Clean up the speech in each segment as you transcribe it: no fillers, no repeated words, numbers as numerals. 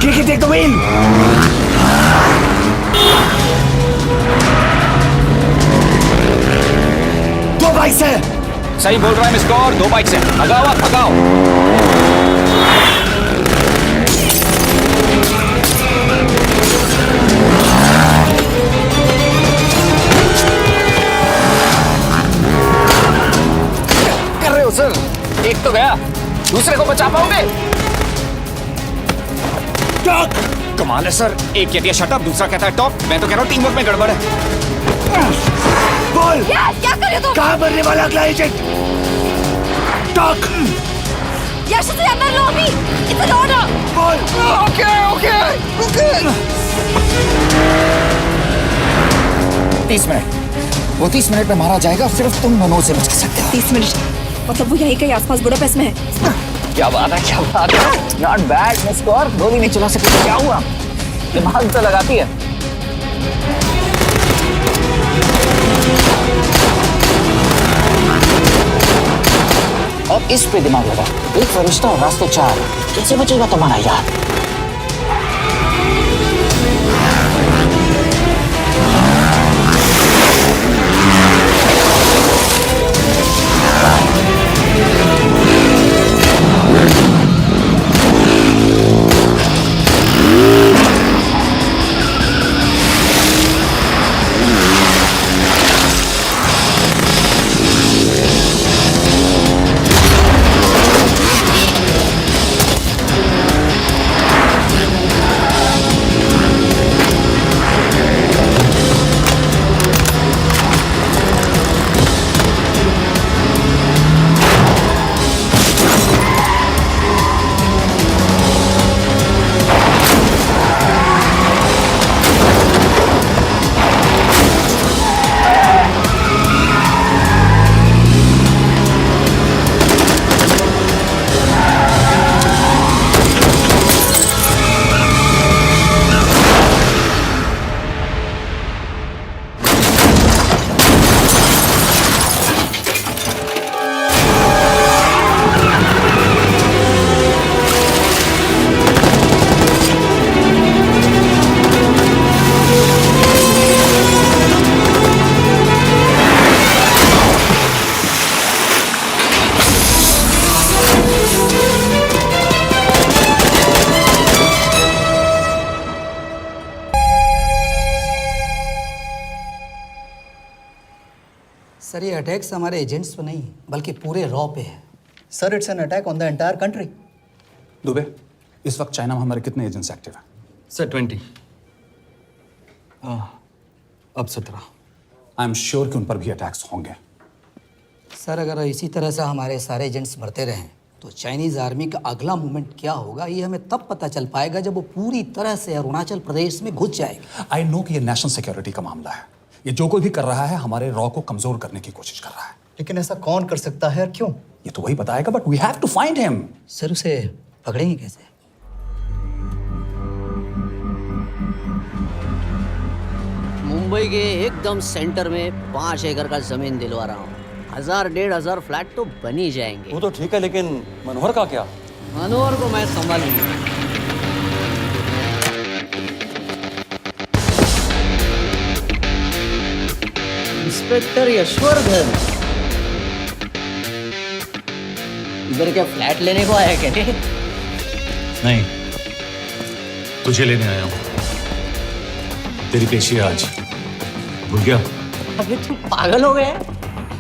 Jiggy, take the wheel! दो bikes है। सही बोल रहा है मिस्टर गौर, 2 बाइक्स हैं। भगाओ आप, भगाओ। कर रहे हो सर? एक तो गया, दूसरे को बचा पाओगे? कमाल है सर, एक कहती है शट अप, दूसरा कहता है टॉप। मैं तो कह रहा हूँ टीम वर्क में गड़बड़ है। बोल, क्या कर रहे हो तुम? कहाँ बनने वाला अगला एजेंट? टॉक। यश से अंदर लो अभी। It's an order. बोल। Okay okay okay. 30 मिनट, वो 30 मिनट में मारा जाएगा, सिर्फ तुम दोनों से बच सकते हो। 30 मिनट मतलब वो यहीं कहीं आसपास बुडापेस्ट में है। क्या बात है, क्या बात है। नॉट बैड मिस गौर, गोली नहीं चला सकती। क्या हुआ? दिमाग तो लगाती है। अब इस पे दिमाग लगा। एक फरिश्ता और रास्ते 4, कैसे बचेगा तुम्हारा यार? सर ये अटैक्स हमारे एजेंट्स पे नहीं बल्कि पूरे रॉ पे है। Sir it's an attack on the entire country. Dubey, इस वक्त चाइना में हमारे कितने एजेंट्स एक्टिव हैं? सर 20। अब 17। आई एम श्योर कि उन पर भी अटैक्स होंगे। सर अगर इसी तरह से हमारे सारे एजेंट्स मरते रहें तो चाइनीज़ आर्मी का अगला मूवमेंट क्या होगा ये हमें तब पता चल पाएगा जब वो पूरी तरह से अरुणाचल प्रदेश में घुस जाएगी। आई नो कि ये नेशनल सिक्योरिटी का मामला है। ये जो कोई भी कर रहा है हमारे रॉ को कमजोर करने की कोशिश कर रहा है। लेकिन ऐसा कौन कर सकता है और क्यों? ये तो वही बताएगा, but we have to find him. Sir उसे पकड़ेंगे कैसे? मुंबई के एकदम सेंटर में 5 एकड़ का जमीन दिलवा रहा हूँ। 1000-1500 फ्लैट तो बन ही जाएंगे। वो तो ठीक है, लेकिन मनोहर का क्या? मनोहर को मैं संभालूंगा। इंस्पेक्टर यशवर्धन, इधर क्या फ्लैट लेने को आया क्या? नहीं, तुझे लेने आया हूँ। तेरी पेशी है आज, भूल गया? अबे तू पागल हो गया?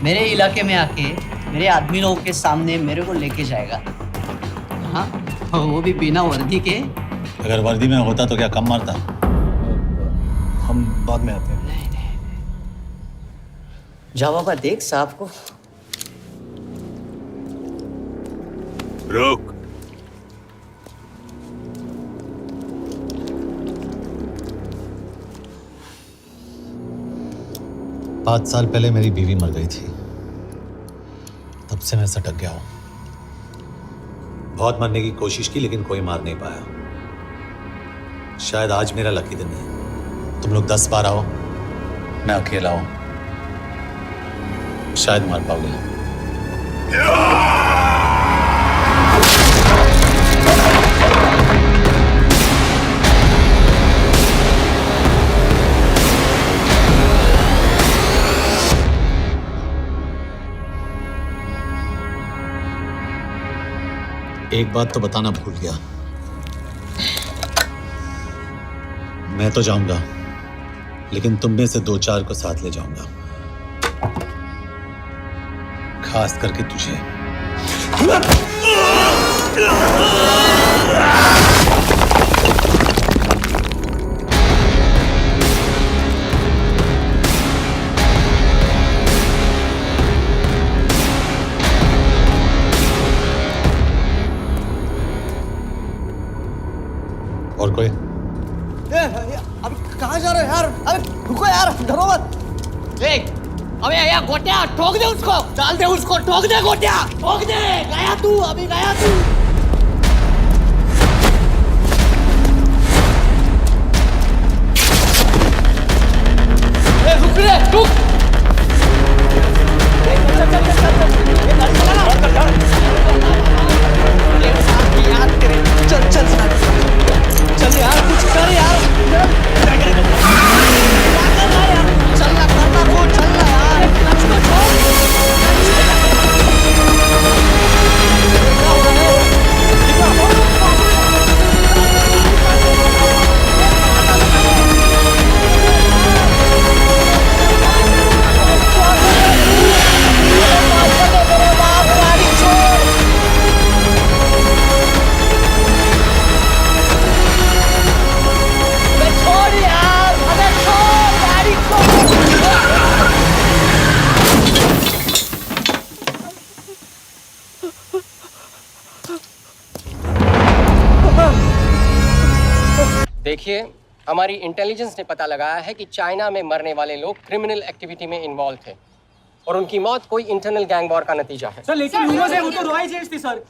मेरे इलाके में आके मेरे आदमी लोगों के सामने मेरे को लेके जाएगा? हाँ, वो भी बिना वर्दी के। अगर वर्दी में होता तो क्या कम मारता? हम बाद में आते हैं। जा बाबा, देख साहब को। रुक। पाँच साल पहले मेरी बीवी मर गई थी, तब से मैं सटक गया हूं। बहुत मरने की कोशिश की लेकिन कोई मार नहीं पाया। शायद आज मेरा लकी दिन है। तुम लोग 10 बार आओ, मैं अकेला हूं, शायद मार पाओगे। एक बात तो बताना भूल गया, मैं तो जाऊंगा लेकिन तुम में से 2-4 को साथ ले जाऊंगा, खास करके तुझे। और कोई? अब कहाँ जा रहे हो यार? अबे रुको यार, डरो मत। अबे यार गोटिया, ठोक दे उसको, डाल दे उसको, ठोक दे गोटिया, ठोक दे। गया तू, अभी गया तू। रुक रे, रुक। चल चल चल यार, कुछ कर यार, चलना करना वो, चलना यार, उसको देखिए, हमारी इंटेलिजेंस ने पता लगाया है कि चाइना में मरने वाले लोग क्रिमिनल एक्टिविटी में इन्वॉल्व थे और उनकी मौत कोई इंटरनल गैंग वॉर का नतीजा है। सर लेकिन ह्यूमर्स है, वो तो रॉ एजेंट्स थे sir.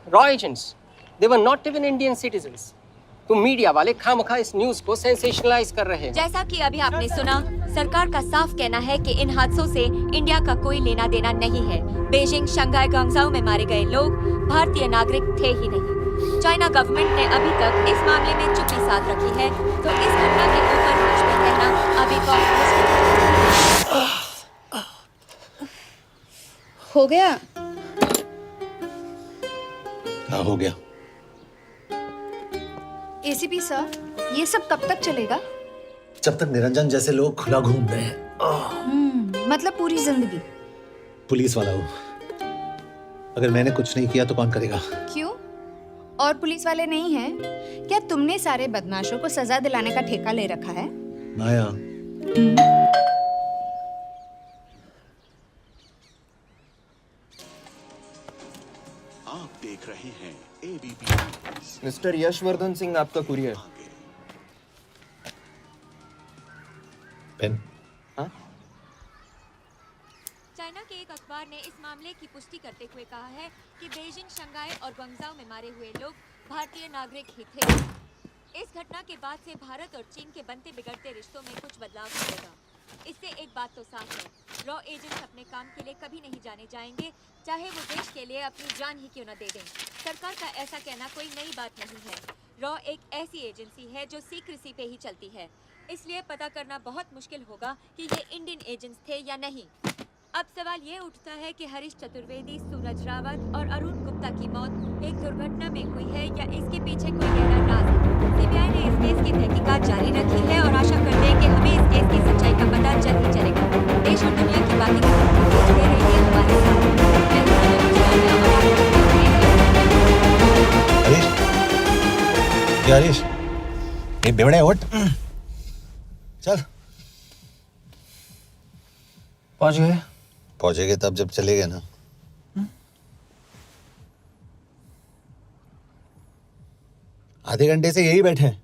Raw agents, they were not even Indian citizens. तुम मीडिया वाले खामखा इस न्यूज को सेंसेशनलाइज कर रहे हैं। जैसा कि अभी आपने सुना, सरकार का साफ कहना है कि इन हादसों से इंडिया का कोई लेना देना नहीं है। बीजिंग, शंघाई, ग्वांगझाओ में मारे गए लोग भारतीय नागरिक थे ही नहीं। चाइना गवर्नमेंट ने अभी तक इस मामले में चुप्पी साध रखी है, तो इस घटना के ऊपर कुछ भी कहना अभी बहुत मुश्किल हो गया। क्या हो गया? एसीपी सर, ये सब कब तक चलेगा? जब तक निरंजन जैसे लोग खुला घूम रहे हैं। मतलब पूरी जिंदगी? पुलिस वाला हूँ, अगर मैंने कुछ नहीं किया तो कौन करेगा? क्यों? और पुलिस वाले नहीं हैं? क्या तुमने सारे बदमाशों को सजा दिलाने का ठेका ले रखा है? माया, आप देख रहे हैं एबीपी। मिस्टर यशवर्धन सिंह, आपका कुरियर। पेन। चाइना के एक अखबार ने इस मामले की पुष्टि करते हुए कहा है कि बीजिंग, शंघाई और ग्वांगझाओ में मारे हुए लोग भारतीय नागरिक ही थे। इस घटना के बाद से भारत और चीन के बनते बिगड़ते रिश्तों में कुछ बदलाव होगा। इससे एक बात तो साफ है, रॉ एजेंट्स अपने काम के लिए कभी नहीं जाने जाएंगे, चाहे वो देश के लिए अपनी जान ही क्यों न दे दें। सरकार का ऐसा कहना कोई नई बात नहीं है। रॉ एक ऐसी एजेंसी है जो सीक्रेसी पे ही चलती है, इसलिए पता करना बहुत मुश्किल होगा कि ये इंडियन एजेंट्स थे या नहीं। अब सवाल ये उठता है कि हरीश चतुर्वेदी, सूरज रावत और अरुण गुप्ता की मौत एक दुर्घटना में हुई है या इसके पीछे कोई गहरा राज है। सीबीआई ने इस केस की तहकीकात जारी रखी है और आशा करते हैं कि हमें इस केस की सच्चाई का पता जल्द ही चलेगा। देश और दुनिया की बातें दे रही है हमारे साथ। हरीश, ये बेवड़े उठ, चल। पहुंच गए? पहुंचेंगे तब जब चलेंगे ना। आधे घंटे से यही बैठे हैं।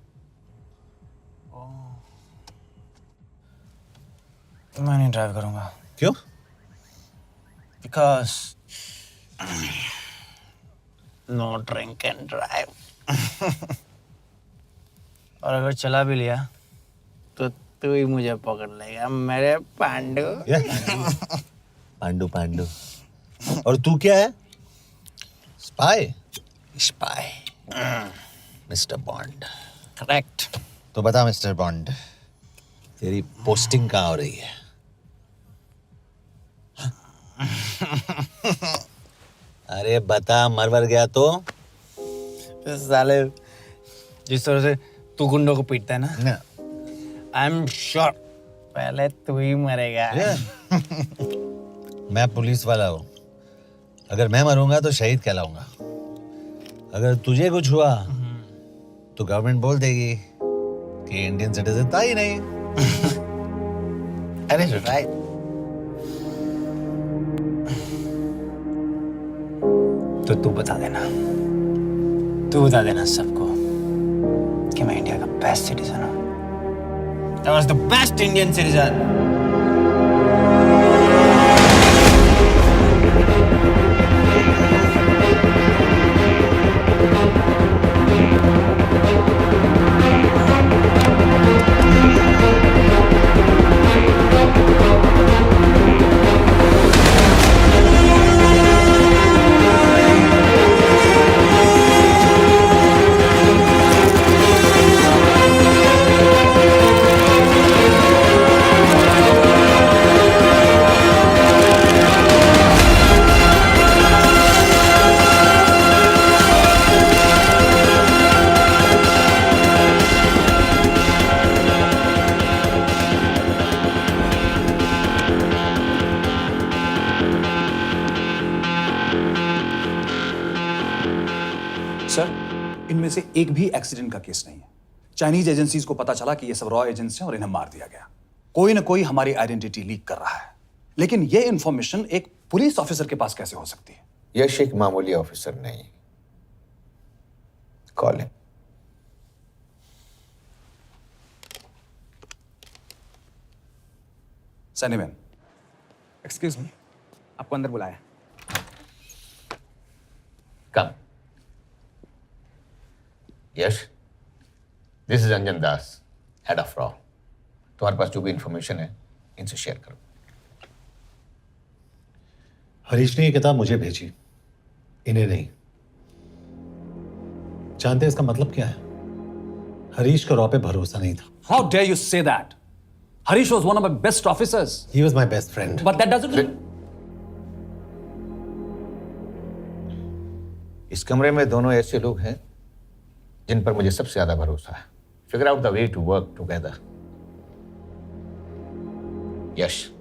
मैं नहीं ड्राइव करूंगा। क्यों? Because no drink and drive. और अगर चला भी लिया तो तू ही मुझे पकड़ लेगा, मेरे पांडु। पांडु पांडु। और तू क्या है? Spy? Spy. Mister bond. Correct. तो बता मिस्टर बॉन्ड, तेरी पोस्टिंग कहाँ हो रही है? अरे बता, मर वर गया तो? साले जिस तरह से तू गुंडों को पीटता है ना, आई एम श्योर पहले तू ही मरेगा। मैं पुलिस वाला हूँ, अगर मैं मरूंगा तो शहीद कहलाऊंगा। अगर तुझे कुछ हुआ तो गवर्नमेंट बोल देगी कि इंडियन सिटीजन था ही नहीं। अरे राइट, तो तू बता देना सबको कि मैं इंडिया का बेस्ट सिटीजन हूँ। I was the best Indian citizen. Sir, इनमें से एक भी एक्सीडेंट का केस नहीं है। चाइनीज एजेंसीज को पता चला कि ये सब रॉ एजेंट्स हैं और इन्हें मार दिया गया। कोई ना कोई हमारी आइडेंटिटी लीक कर रहा है, लेकिन ये इंफॉर्मेशन एक पुलिस ऑफिसर के पास कैसे हो सकती है? यश एक मामूली ऑफिसर नहीं। Call him. सैनिमैन, एक्सक्यूज मी, आपको अंदर बुलाया। Come. Yash, this is Anjan Das, head of रॉ। तुम्हारे पास जो भी इंफॉर्मेशन है इनसे शेयर करो। हरीश ने ये किताब मुझे भेजी, इन्हें नहीं। जानते हैं इसका मतलब क्या है? हरीश को रॉ पे भरोसा नहीं था। How dare you say that? Harish was one of my best officers. He was my best friend. But that doesn't. इस कमरे में दोनों ऐसे लोग हैं जिन पर मुझे सबसे ज्यादा भरोसा है। Figure out the way to work together. Yash, –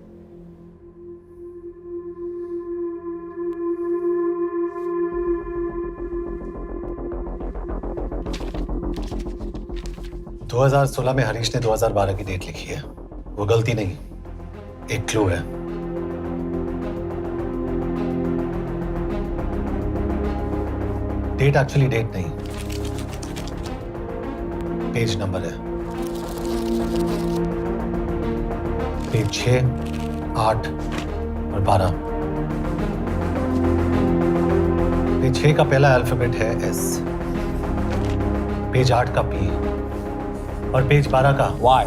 2016 में हरीश ने 2012 की डेट लिखी है। वो गलती नहीं, एक क्लू है। डेट एक्चुअली डेट नहीं, पेज नंबर है। पेज 6, 8 और 12। पेज 6 का पहला अल्फाबेट है S, पेज 8 का P और पेज 12 का Why?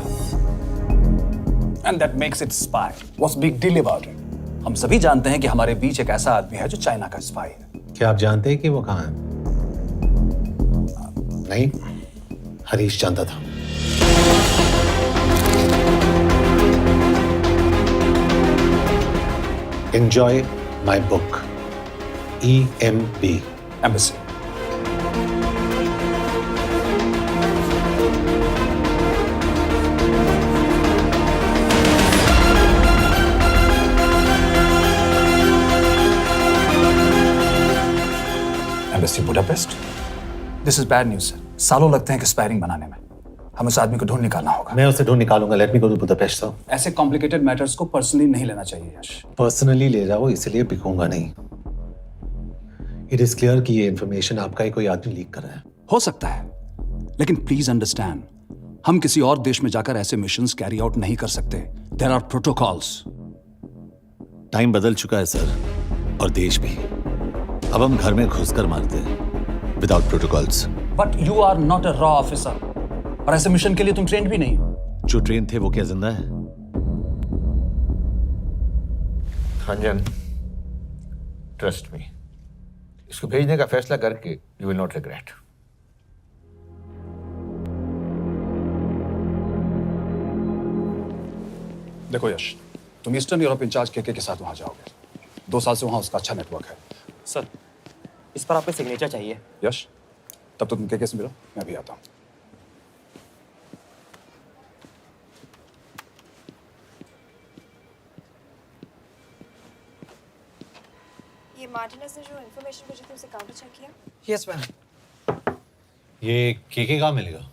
And that makes it spy. What's big deal about it? हम सभी जानते हैं कि हमारे बीच एक ऐसा आदमी है जो चाइना का स्पाई है। क्या आप जानते हैं कि वो कहाँ है? नहीं, हरीश जानता था। Enjoy my book. EMB. Embassy. Embassy Budapest. This is bad news, sir. सालों लगते हैं एक्सपायरिंग बनाने में। हमें उस आदमी को ढूंढ निकालना होगा। मैं उसे ढूंढ निकालूंगा। Let me go to Budapest sir. ऐसे कॉम्प्लिकेटेड मैटर्स को पर्सनली नहीं लेना चाहिए यश। पर्सनली ले जाओ, इसलिए बिकूंगा नहीं। इट इज क्लियर कि ये इंफॉर्मेशन आपका ही कोई आदमी लीक कर रहा है। हो सकता है, लेकिन प्लीज अंडरस्टैंड, हम किसी और देश में जाकर ऐसे मिशंस कैरी आउट नहीं कर सकते। There are protocols. टाइम बदल चुका है सर, और देश भी। अब हम घर में घुसकर मारते हैं without protocols. But you are not a रॉ ऑफिसर, और ऐसे मिशन के लिए तुम ट्रेंड भी नहीं हो। जो ट्रेन थे वो क्या जिंदा है? अंजन, ट्रस्ट मी, इसको भेजने का फैसला करके यू विल नॉट रिग्रेट। देखो यश, तुम ईस्टर्न यूरोप इंचार्ज के साथ वहां जाओगे। 2 साल से वहां उसका अच्छा नेटवर्क है। सर, इस पर आपके सिग्नेचर चाहिए। यश, तब तो तुम केके से मिलो, मैं भी आता हूँ। ये मार्टिनेस ने जो इन्फॉर्मेशन भेजी थी उसे काउंटर चेक किया? Yes ma'am. ये केके कहाँ मिलेगा?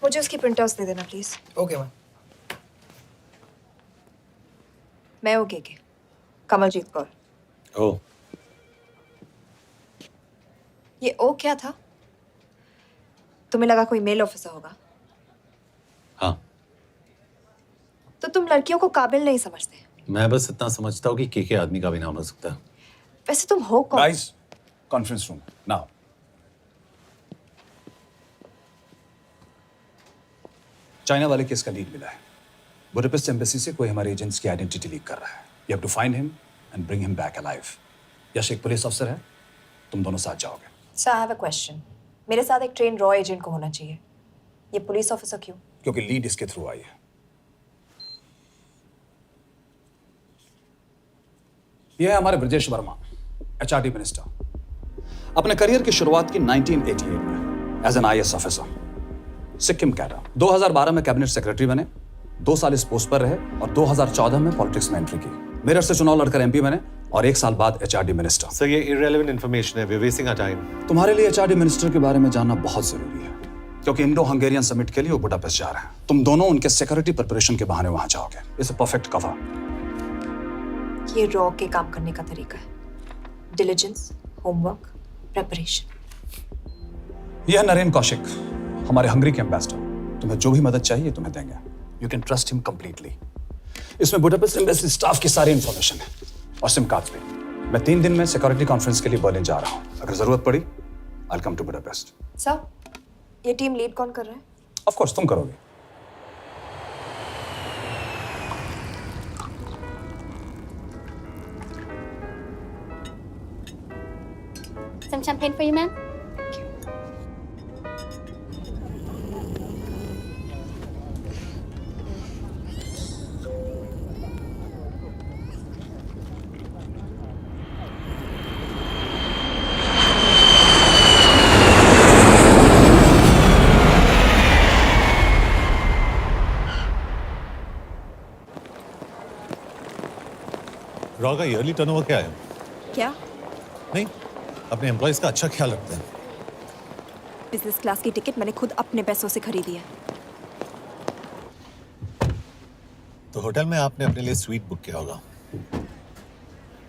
मुझे उसकी प्रिंटआउट्स दे देना प्लीज। Okay ma'am. मैं हूँ केके, कमलजीत कौर। ओ, ये ओ क्या था? तुम्हें लगा कोई मेल ऑफिसर होगा? हाँ। तो तुम लड़कियों को काबिल नहीं समझते। मैं बस इतना समझता हूँ कि केके आदमी का भी नाम हो सकता है। वैसे तुम हो कौन? Guys, conference room now. China वाले केस का लीड मिला है। बुडापेस्ट एम्बेसी से कोई हमारे एजेंट्स की आइडेंटिटी लीक कर रहा है। You have to find him and bring him back alive. Yash एक पुलिस अफसर है, तुम दोनों साथ जाओगे। Sir, I have a question. मेरे साथ एक ट्रेन रॉ एजेंट को होना चाहिए। ये पुलिस ऑफिसर क्यों? क्योंकि लीड इसके थ्रू आई है। यह है हमारे ब्रजेश वर्मा, एचआरडी मिनिस्टर। अपने करियर की शुरुआत की 1988 में as an IAS officer, Sikkim cadre. 2012 में कैबिनेट सेक्रेटरी बने, 2 साल इस पोस्ट पर रहे और 2014 में पॉलिटिक्स में एंट्री की। मेरठ से चुनाव लड़कर एमपी बने और 1 साल बाद एचआरडी मिनिस्टर। सर, ये इररिलेवेंट इंफॉर्मेशन है, we are wasting our time. तुम्हारे लिए एचआरडी मिनिस्टर के बारे में जानना बहुत जरूरी है, क्योंकि इंडो हंगेरियन समिट के लिए वो बुडापेस्ट जा रहे हैं। तुम दोनों उनके सिक्योरिटी प्रिपरेशन के बहाने वहां जाओगे। It's a perfect cover. ये रॉ के काम करने का तरीका है। Diligence, homework, preparation. यह नरेन कौशिक, हमारे हंगरी के एम्बेसडर। तुम्हें जो भी मदद चाहिए तुम्हें देंगे। You can trust him completely. इसमें बुडापेस्ट एम्बेसी स्टाफ की सारी इंफॉर्मेशन है और सिम कार्ड्स भी। मैं 3 दिन में सिक्योरिटी कॉन्फ्रेंस के लिए बर्लिन जा रहा हूँ। अगर जरूरत पड़ी I will come to Budapest. Sir, ये टीम लीड कौन कर रहा है? ऑफ कोर्स तुम करोगे। Some champagne for you, ma'am? Raw का ईयरली टर्नओवर क्या है? क्या? नहीं, अपने एम्प्लॉइज का अच्छा ख्याल रखते हैं। बिजनेस क्लास की टिकट मैंने खुद अपने पैसों से खरीदी है। तो होटल में आपने अपने लिए स्वीट बुक किया होगा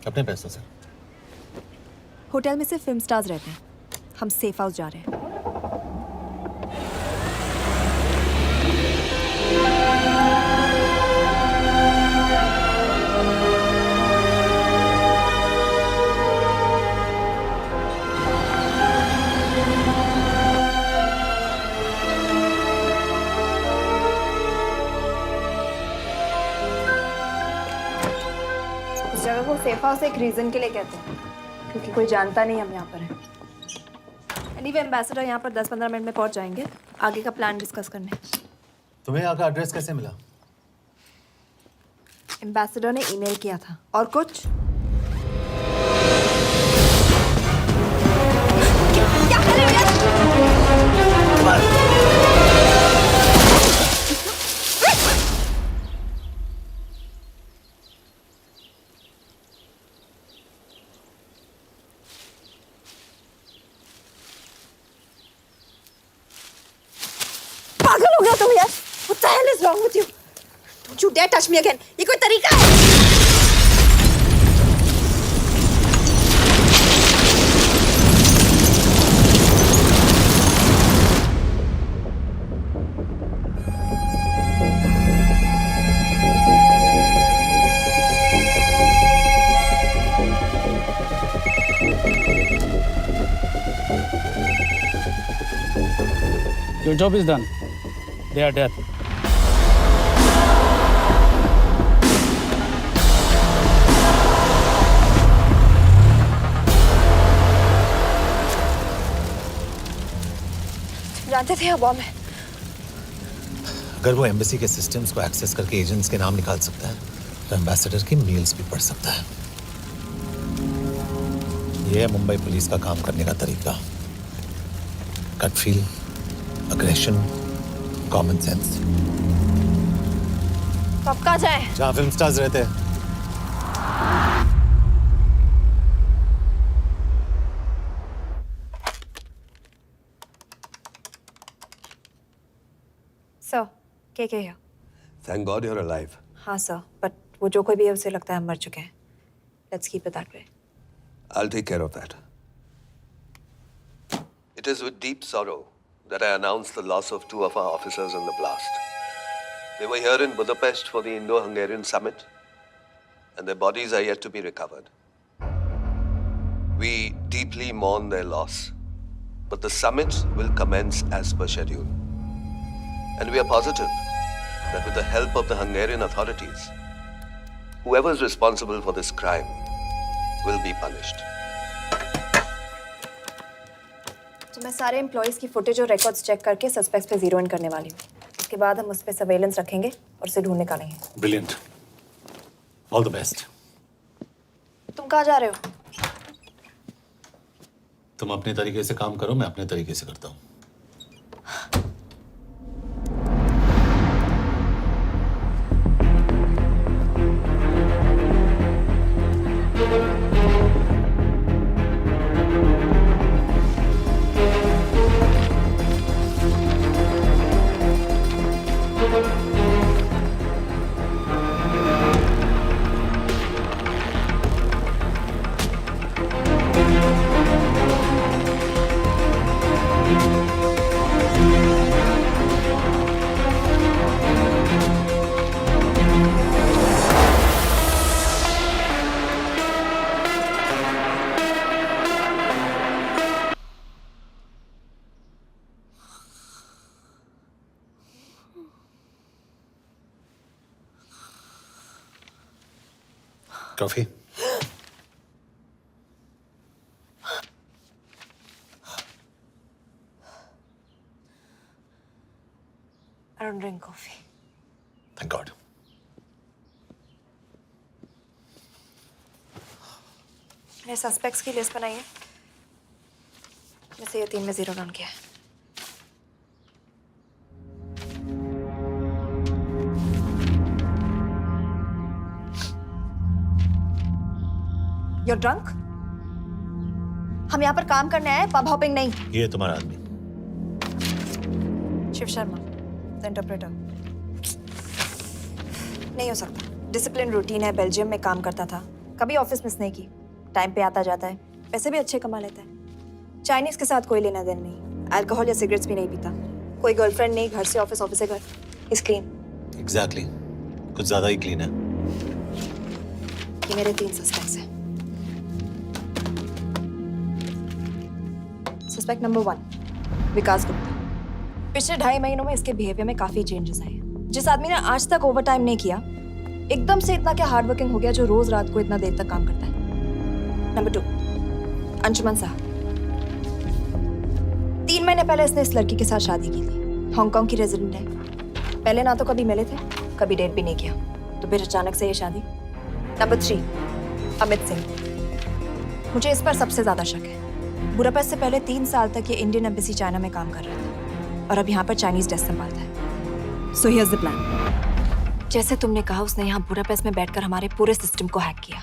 अपने पैसों से। होटल में सिर्फ फिल्म स्टार्स रहते हैं। हम सेफ हाउस जा रहे हैं। इस जगह को सेफ हाउस एक रीजन के लिए कहते हैं, क्योंकि कोई जानता नहीं हम यहाँ पर हैं। एनीवे, एम्बेसडर यहाँ पर 10-15 मिनट में पहुँच जाएंगे आगे का प्लान डिस्कस करने। तुम्हें यहाँ का एड्रेस कैसे मिला? एम्बेसडर ने ईमेल किया था। और कुछ? क्या कर रहे हो? पागल हो गया तुम यार? What the hell is wrong with you? Don't you dare touch me again. ये कोई तरीका है? Your job is done. They are dead. जानते थे अब मैं। अगर वो एम्बेसी के सिस्टम्स को एक्सेस करके एजेंट्स के नाम निकाल सकता है तो एम्बेसडर की मेल्स भी पढ़ सकता है। ये है मुंबई पुलिस का काम करने का तरीका। Gut feel, aggression, common sense. तो अब कहाँ जाए? जहाँ फिल्म स्टार्स रहते हैं। सर, के here? Thank God you're alive. हाँ सर, बट वो जो कोई भी है उसे लगता है हम मर चुके हैं। Let's keep it that way. I'll take care of that. It is with deep sorrow that I announce the loss of 2 of our officers in the blast. They were here in Budapest for the Indo-Hungarian summit, and their bodies are yet to be recovered. We deeply mourn their loss, but the summit will commence as per schedule. And we are positive that with the help of the Hungarian authorities, whoever is responsible for this crime will be punished. तो मैं सारे employees की footage और records check करके suspects पे zero in करने वाली हूँ। उसके बाद हम उस पर सर्वेलेंस रखेंगे और उसे ढूंढ निकालेंगे। Brilliant, all the best. तुम कहाँ जा रहे हो? तुम अपने तरीके से काम करो, मैं अपने तरीके से करता हूँ। Coffee? I don't drink coffee. Thank God. मैंने सस्पेक्ट्स की लिस्ट बनाई है। जैसे ये 3 में जीरो डाउन किया है। You're drunk? हम यहाँ पर काम करने आए, पब हॉपिंग नहीं। ये तुम्हारा आदमी। Shiv Sharma, the interpreter. नहीं हो सकता। डिसिप्लिन रूटीन है, बेल्जियम में काम करता था, कभी ऑफिस मिस नहीं की, टाइम पे आता जाता है, पैसे भी अच्छे कमा लेता है। चाइनीज के साथ कोई लेना देना नहीं, अल्कोहल या सिगरेट्स भी नहीं पीता, कोई गर्लफ्रेंड नहीं, घर से ऑफिस, ऑफिस से घर। Is clean. एग्जैक्टली, कुछ ज्यादा ही क्लीन है। ये मेरे 3 सस्पेक्ट्स हैं। सस्पेक्ट नंबर 1, विकास गुप्ता। पिछले 2.5 महीनों में इसके बिहेवियर में काफी चेंजेस आए हैं। जिस आदमी ने आज तक ओवर टाइम नहीं किया, एकदम से इतना क्या हार्ड वर्किंग हो गया जो रोज रात को इतना देर तक काम करता है। नंबर 2, अंशुमन साहब। 3 महीने पहले इसने इस लड़की के साथ शादी की थी, हांगकांग की रेजिडेंट है। पहले ना तो कभी मिले थे, कभी डेट भी नहीं किया, तो फिर अचानक से ये शादी। नंबर 3, अमित सिंह। मुझे इस पर सबसे ज्यादा शक है। बुडापेस्ट से पहले 3 साल तक ये इंडियन एम्बेसी चाइना में काम कर रहा था और अब यहाँ पर चाइनीज डेस्क संभालता है। So here's the plan. जैसे तुमने कहा, उसने यहाँ बुडापेस्ट में बैठकर हमारे पूरे सिस्टम को हैक किया।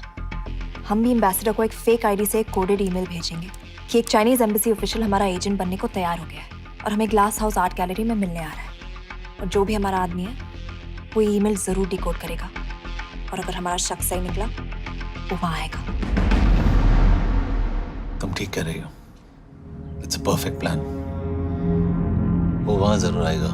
हम भी एम्बेसडर को एक फेक आईडी से एक कोडेड ईमेल भेजेंगे कि एक चाइनीज एम्बेसी ऑफिशियल हमारा एजेंट बनने को तैयार हो गया है और हमें ग्लास हाउस आर्ट गैलरी में मिलने आ रहा है। और जो भी हमारा आदमी है वो ईमेल जरूर डिकोड करेगा और अगर हमारा शक सही निकला वो वहाँ आएगा। तुम ठीक कह रही हो। It's a perfect plan. वो वहां जरूर आएगा।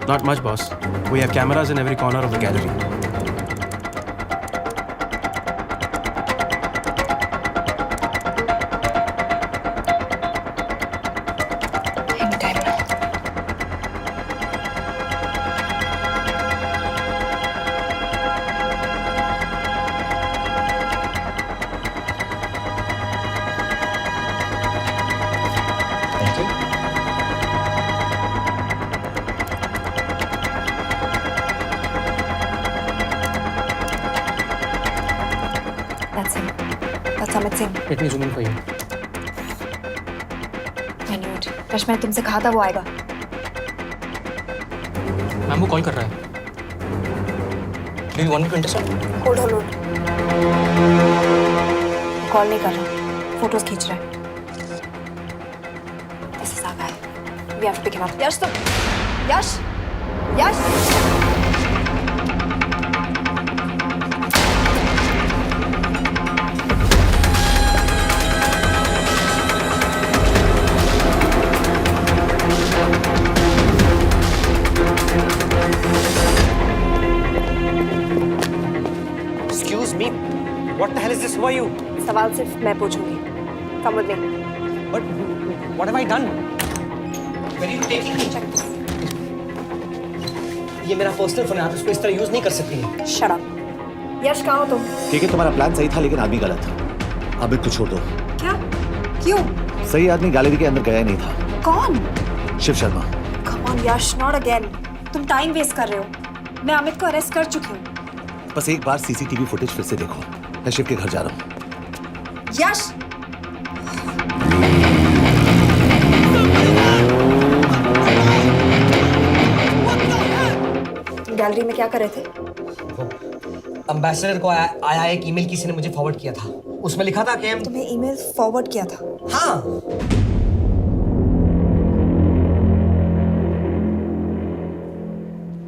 Not much, boss. We have cameras in every corner of the gallery. Anytime now. That's him. That's Amit Singh. Let me zoom in for you. I knew it. Rush मैंने तुमसे कहा था वो आएगा. मैम वो कॉल कर रहा है. Do you want me to intercept? Hold. Call नहीं कर रहा. फोटोज खींच रहा है. This is our guy. We have to pick him up. यश तुम. यश. Excuse me. What the hell is this? Who are you? सवाल सिर्फ मैं पूछूंगी. Come with me. But what have I done? Where are you taking me? Check this. ये मेरा personal phone है, आप इसको इस तरह यूज नहीं कर सकती हैं. Shut up. यश कहाँ हो तुम? ठीक है, तुम्हारा प्लान सही था लेकिन आदमी गलत था। अमित को छोड़ दो। क्या? क्यों? सही आदमी गैलरी के अंदर गया ही नहीं था। कौन? Shiv Sharma. Come on Yash, not again. तुम टाइम वेस्ट कर रहे हो. मैं अमित को अरेस्ट कर चुकी हूँ. बस एक बार सीसीटीवी फुटेज फिर से देखो। मैं शिव के घर जा रहा हूँ। यश. तुम गैलरी में क्या कर रहे थे? एम्बेसडर को आया एक ईमेल किसी ने मुझे फॉरवर्ड किया था. उसमें लिखा था कि हम तुम्हें ईमेल फॉरवर्ड किया था? हाँ.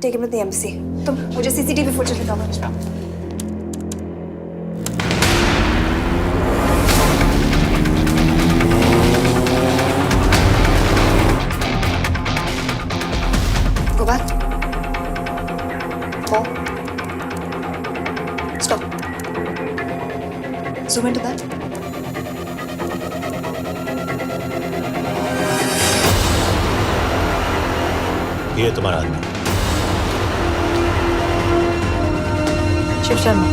Take him to the embassy. तुम मुझे सीसीटीवी फुटेज दिखाओ. Go back. Four. Stop. Zoom into that. ये तुम्हारा आदमी। शिव शर्मा.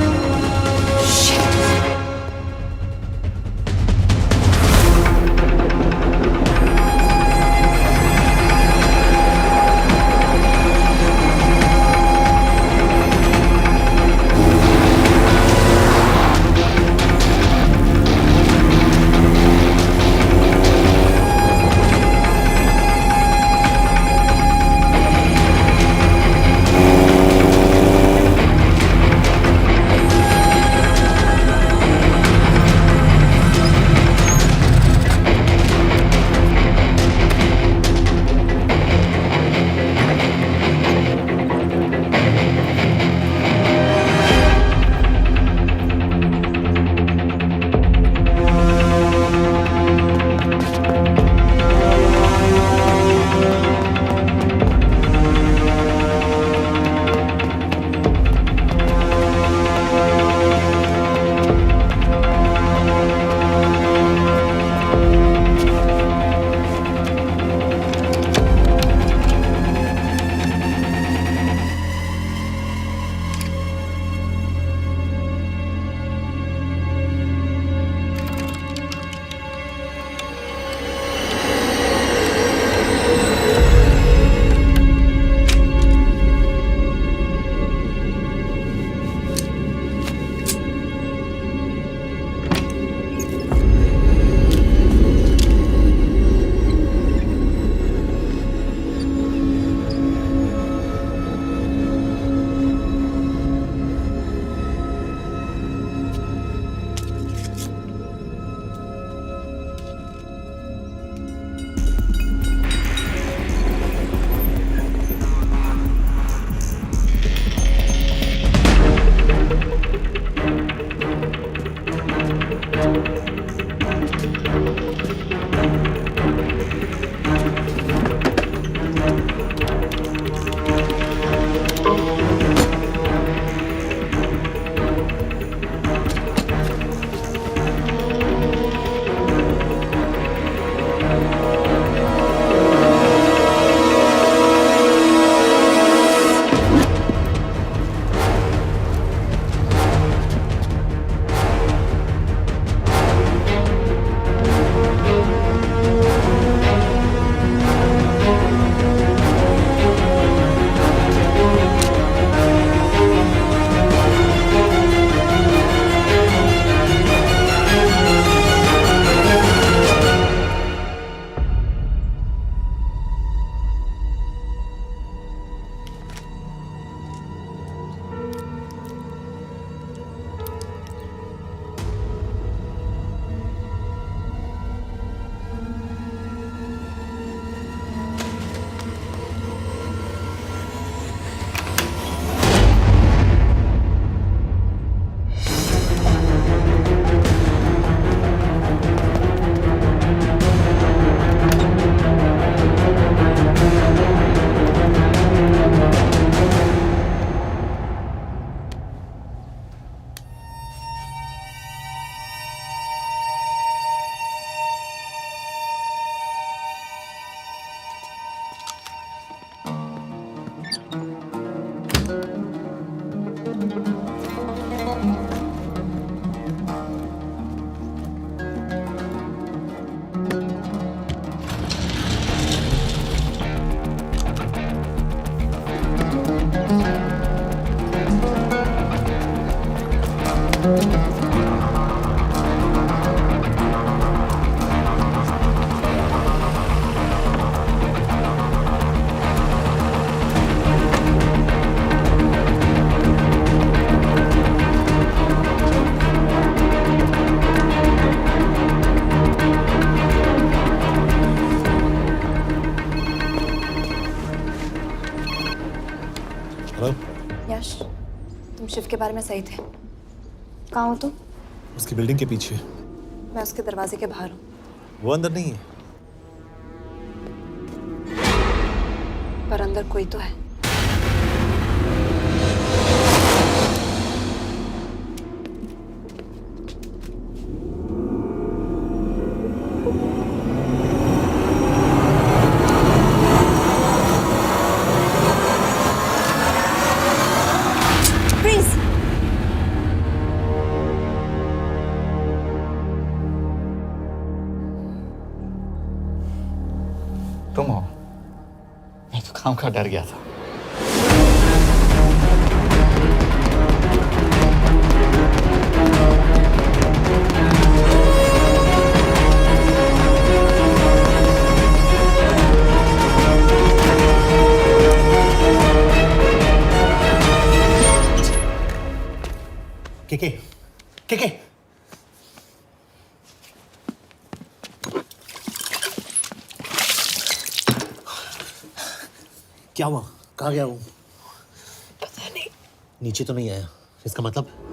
हेलो यश, तुम शिव के बारे में सही थे। कहाँ हो तुम? उसकी बिल्डिंग के पीछे। मैं उसके दरवाजे के बाहर हूँ। वो अंदर नहीं है। पर अंदर कोई तो है। तुम हो? मैं तो काम का डर गया था। के क्या हुआ? कहाँ गया वो? पता नहीं। नीचे तो नहीं आया, इसका मतलब